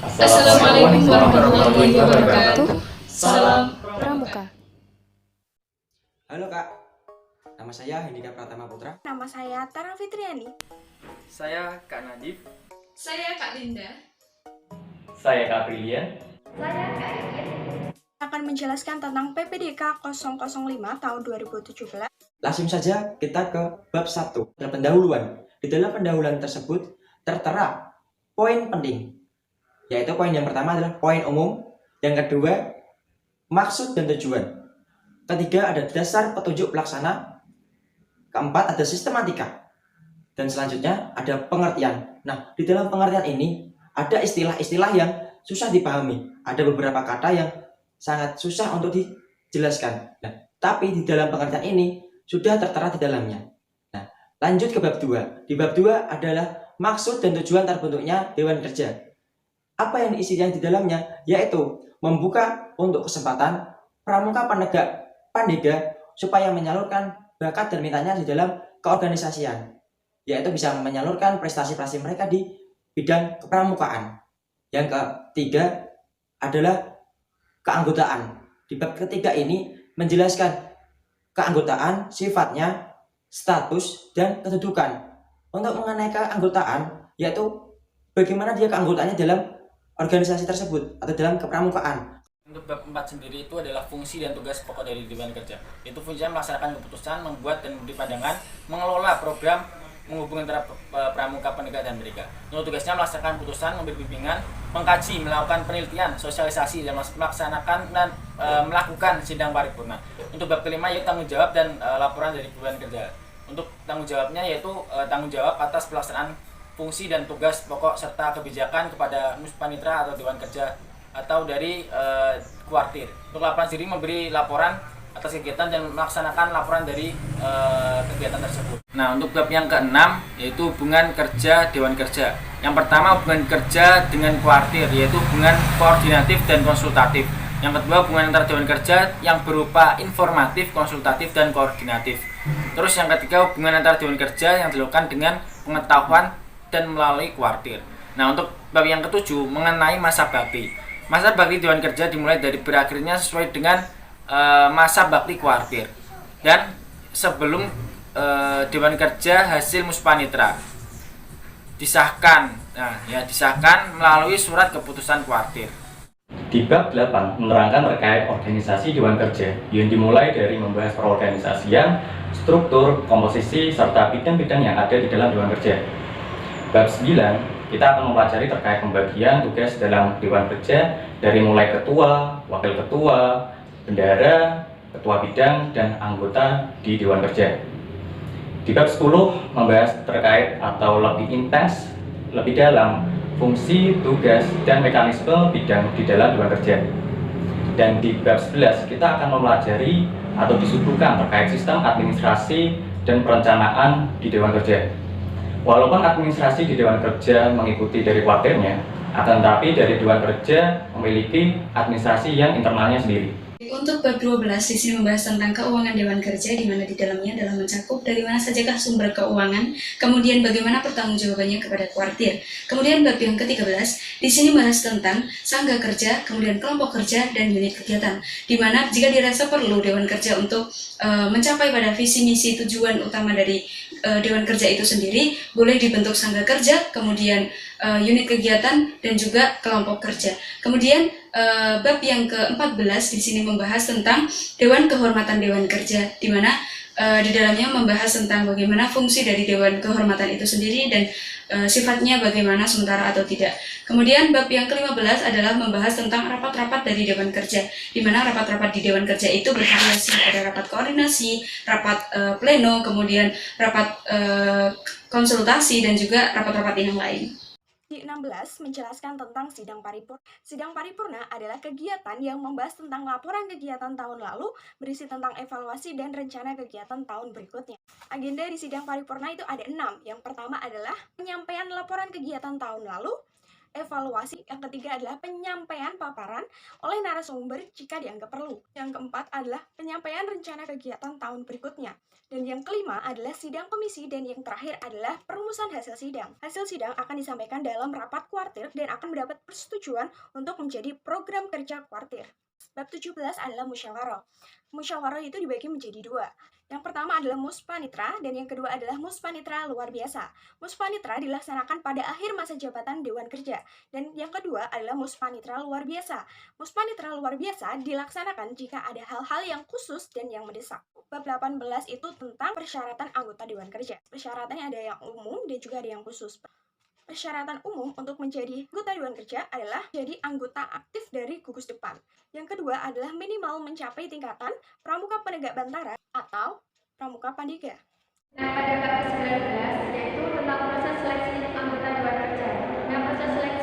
Assalamualaikum warahmatullahi wabarakatuh. Salam Pramuka. Halo Kak, nama saya Hendika Pratama Putra. Nama saya Tara Fitriani. Saya Kak Nadif. Saya Kak Linda. Saya Kak Brilian. Akan menjelaskan tentang PPDK 005 tahun 2017. Langsung saja kita ke bab 1, pendahuluan. Di dalam pendahuluan tersebut tertera poin penting, yaitu poin yang pertama adalah poin umum, yang kedua maksud dan tujuan, ketiga ada dasar petunjuk pelaksana, keempat ada sistematika, dan selanjutnya ada pengertian. Nah, di dalam pengertian ini ada istilah-istilah yang susah dipahami, ada beberapa kata yang sangat susah untuk dijelaskan. Nah, tapi di dalam pengertian ini sudah tertera di dalamnya. Nah, lanjut ke bab 2. Di bab 2 adalah maksud dan tujuan terbentuknya Dewan Kerja. Apa yang diisinya di dalamnya? Yaitu membuka untuk kesempatan pramuka pandega supaya menyalurkan bakat dan mintanya di dalam keorganisasian, yaitu bisa menyalurkan prestasi-prestasi mereka di bidang kepramukaan. Yang ketiga adalah keanggotaan. Di bab ketiga ini menjelaskan keanggotaan, sifatnya, status, dan kedudukan. Untuk mengenai keanggotaan, yaitu bagaimana dia keanggotaannya dalam organisasi tersebut atau dalam kepramukaan. Untuk bab 4 sendiri itu adalah fungsi dan tugas pokok dari Dewan Kerja. Itu fungsinya melaksanakan keputusan, membuat dan memberi pandangan, mengelola program, menghubungkan antara pramuka, penegak, dan mereka. Untuk tugasnya melaksanakan keputusan, memberi bimbingan, mengkaji, melakukan penelitian, sosialisasi, dan melaksanakan dan melakukan sidang paripurna. Untuk bab kelima yaitu tanggung jawab dan laporan dari Dewan Kerja. Untuk tanggung jawabnya yaitu tanggung jawab atas pelaksanaan fungsi dan tugas pokok serta kebijakan kepada Muspanitra atau Dewan Kerja atau dari kuartir. Untuk laporan sendiri memberi laporan atas kegiatan dan melaksanakan laporan dari kegiatan tersebut. Nah, untuk bab yang ke-6 yaitu hubungan kerja Dewan Kerja. Yang pertama hubungan kerja dengan kuartir, yaitu hubungan koordinatif dan konsultatif. Yang kedua hubungan antar Dewan Kerja yang berupa informatif, konsultatif, dan koordinatif. Terus yang ketiga hubungan antar Dewan Kerja yang dilakukan dengan pengetahuan dan melalui kuartir. Nah, untuk bab yang ke-7 mengenai masa bakti. Masa bakti Dewan Kerja dimulai dari berakhirnya sesuai dengan masa bakti kuartir dan sebelum Dewan Kerja hasil Muspanitra disahkan. Nah, disahkan melalui surat keputusan kuartir. Di bab 8 menerangkan terkait organisasi Dewan Kerja yang dimulai dari membahas perorganisasian, struktur, komposisi, serta bidang-bidang yang ada di dalam Dewan Kerja. Bab 9 kita akan mempelajari terkait pembagian tugas dalam Dewan Kerja dari mulai ketua, wakil ketua, bendahara, ketua bidang, dan anggota di Dewan Kerja. Di bab 10 membahas terkait atau lebih intens, lebih dalam fungsi, tugas, dan mekanisme bidang di dalam Dewan Kerja. Dan di bab 11 kita akan mempelajari atau disuguhkan terkait sistem administrasi dan perencanaan di Dewan Kerja. Walaupun administrasi di Dewan Kerja mengikuti dari kuartirnya, akan tetapi dari Dewan Kerja memiliki administrasi yang internalnya sendiri. Untuk bab 12 di sini membahas tentang keuangan Dewan Kerja, di mana di dalamnya adalah mencakup dari mana sajakah sumber keuangan, kemudian bagaimana pertanggungjawabannya kepada kuartir. Kemudian bab yang ke-13 di sini membahas tentang sangga kerja, kemudian kelompok kerja, dan unit kegiatan. Di mana jika dirasa perlu Dewan Kerja untuk mencapai pada visi misi tujuan utama dari Dewan Kerja itu sendiri, boleh dibentuk sangga kerja, kemudian unit kegiatan, dan juga kelompok kerja. Kemudian bab yang ke-14 di sini membahas tentang Dewan Kehormatan Dewan Kerja, di mana di dalamnya membahas tentang bagaimana fungsi dari Dewan Kehormatan itu sendiri dan sifatnya bagaimana sementara atau tidak. Kemudian bab yang ke-15 adalah membahas tentang rapat-rapat dari Dewan Kerja, di mana rapat-rapat di Dewan Kerja itu bervariasi, ada rapat koordinasi, rapat pleno, kemudian rapat konsultasi, dan juga rapat-rapat yang lain. Di 16 menjelaskan tentang sidang paripurna. Sidang paripurna adalah kegiatan yang membahas tentang laporan kegiatan tahun lalu, berisi tentang evaluasi dan rencana kegiatan tahun berikutnya. Agenda di sidang paripurna itu ada 6. Yang pertama adalah penyampaian laporan kegiatan tahun lalu. evaluasi. Yang ketiga adalah penyampaian paparan oleh narasumber jika dianggap perlu. Yang keempat adalah penyampaian rencana kegiatan tahun berikutnya. Dan yang kelima adalah sidang komisi, dan yang terakhir adalah perumusan hasil sidang. Hasil sidang akan disampaikan dalam rapat kuartir dan akan mendapat persetujuan untuk menjadi program kerja kuartir. Bab 17 adalah musyawarah. Musyawarah itu dibagi menjadi dua. Yang pertama adalah muspanitra, dan yang kedua adalah muspanitra luar biasa. Muspanitra dilaksanakan pada akhir masa jabatan Dewan Kerja, dan yang kedua adalah muspanitra luar biasa. Muspanitra luar biasa dilaksanakan jika ada hal-hal yang khusus dan yang mendesak. Bab 18 itu tentang persyaratan anggota Dewan Kerja. Persyaratannya ada yang umum dan juga ada yang khusus. Persyaratan umum untuk menjadi anggota Dewan Kerja adalah jadi anggota aktif dari gugus depan. Yang kedua adalah minimal mencapai tingkatan pramuka penegak bantara atau pramuka pandega. Nah, pada bab 19 yaitu tentang proses seleksi anggota Dewan Kerja. Nah, proses seleksi